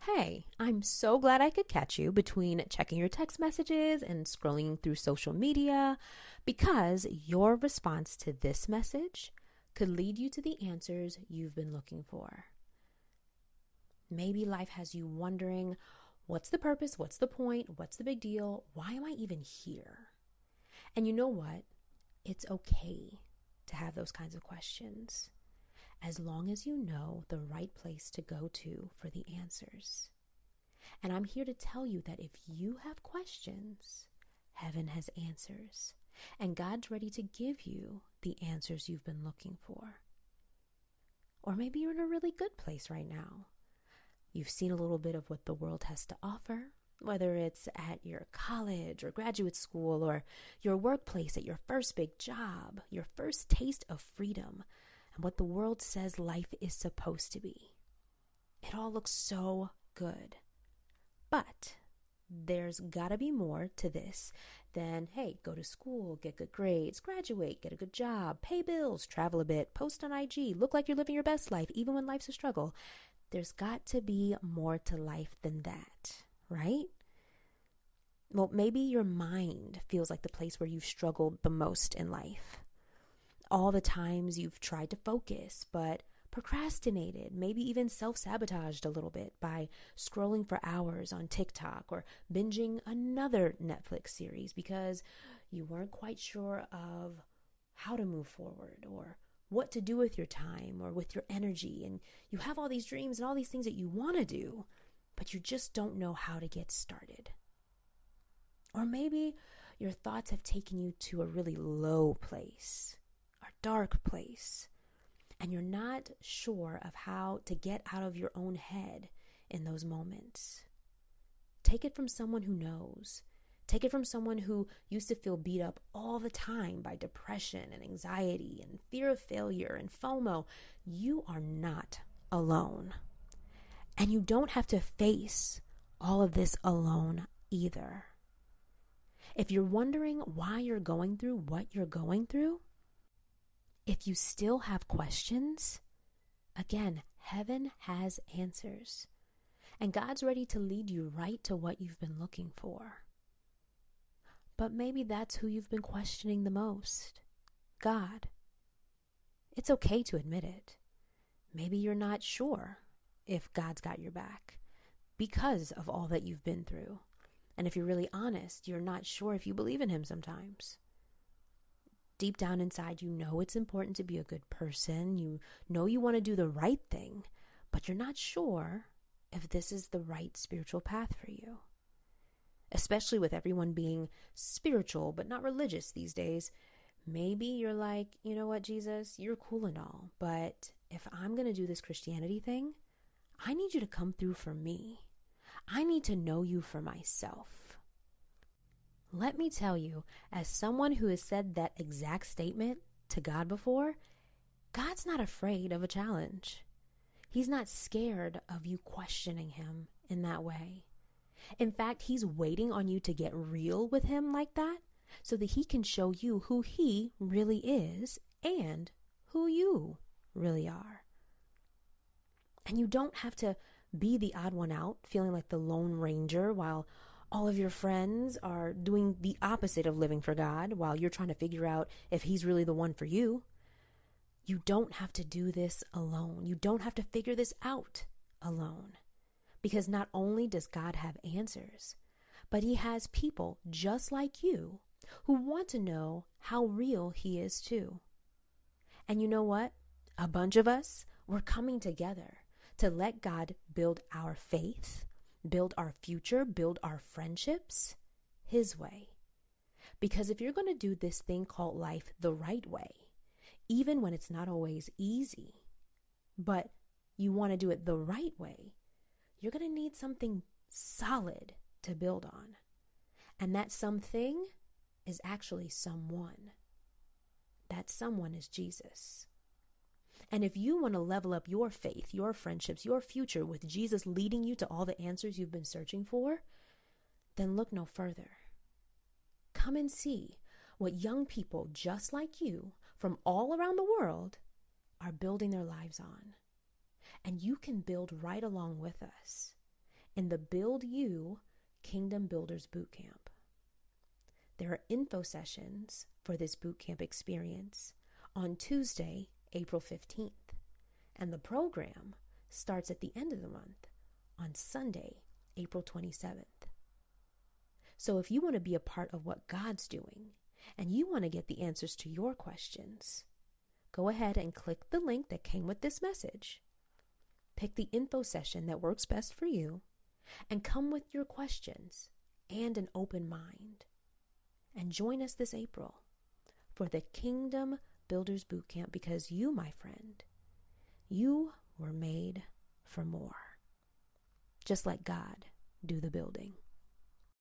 Hey, I'm so glad I could catch you between checking your text messages and scrolling through social media because your response to this message could lead you to the answers you've been looking for. Maybe life has you wondering, what's the purpose? What's the point? What's the big deal? Why am I even here? And you know what? It's okay to have those kinds of questions, as long as you know the right place to go to for the answers. And I'm here to tell you that if you have questions, heaven has answers, and God's ready to give you the answers you've been looking for. Or maybe you're in a really good place right now. You've seen a little bit of what the world has to offer, whether it's at your college or graduate school or your workplace, at your first big job, your first taste of freedom, and what the world says life is supposed to be. It all looks so good. But there's gotta be more to this than, hey, go to school, get good grades, graduate, get a good job, pay bills, travel a bit, post on IG, look like you're living your best life, even when life's a struggle. There's got to be more to life than that, right? Well, maybe your mind feels like the place where you've struggled the most in life. All the times you've tried to focus, but procrastinated, maybe even self-sabotaged a little bit by scrolling for hours on TikTok or binging another Netflix series because you weren't quite sure of how to move forward or what to do with your time or with your energy. And you have all these dreams and all these things that you want to do, but you just don't know how to get started. Or maybe your thoughts have taken you to a really low place, a dark place, and you're not sure of how to get out of your own head in those moments. Take it from someone who knows. Take it from someone who used to feel beat up all the time by depression and anxiety and fear of failure and FOMO. You are not alone. And you don't have to face all of this alone either. If you're wondering why you're going through what you're going through, if you still have questions, again, heaven has answers. And God's ready to lead you right to what you've been looking for. But maybe that's who you've been questioning the most, God. It's okay to admit it. Maybe you're not sure if God's got your back because of all that you've been through. And if you're really honest, you're not sure if you believe in Him sometimes. Deep down inside, you know it's important to be a good person. You know you want to do the right thing, but you're not sure if this is the right spiritual path for you. Especially with everyone being spiritual but not religious these days, maybe you're like, you know what, Jesus, you're cool and all, but if I'm going to do this Christianity thing, I need you to come through for me. I need to know you for myself. Let me tell you, as someone who has said that exact statement to God before, God's not afraid of a challenge. He's not scared of you questioning Him in that way. In fact, He's waiting on you to get real with Him like that so that He can show you who He really is and who you really are. And you don't have to be the odd one out, feeling like the Lone Ranger while all of your friends are doing the opposite of living for God while you're trying to figure out if He's really the one for you. You don't have to do this alone. You don't have to figure this out alone. Because not only does God have answers, but He has people just like you who want to know how real He is too. And you know what? A bunch of us, we're coming together to let God build our faith, build our future, build our friendships His way. Because if you're going to do this thing called life the right way, even when it's not always easy, but you want to do it the right way, you're going to need something solid to build on. And that something is actually someone. That someone is Jesus. And if you want to level up your faith, your friendships, your future with Jesus leading you to all the answers you've been searching for, then look no further. Come and see what young people just like you from all around the world are building their lives on. And you can build right along with us. in the Build You Kingdom Builders Bootcamp. There are info sessions for this bootcamp experience on Tuesday, April 15th, and the program starts at the end of the month on Sunday, April 27th. So if you want to be a part of what God's doing and you want to get the answers to your questions, go ahead and click the link that came with this message. Pick the info session that works best for you and come with your questions and an open mind. And join us this April for the Kingdom Builders Bootcamp, because you, my friend, you were made for more. Just let God do the building.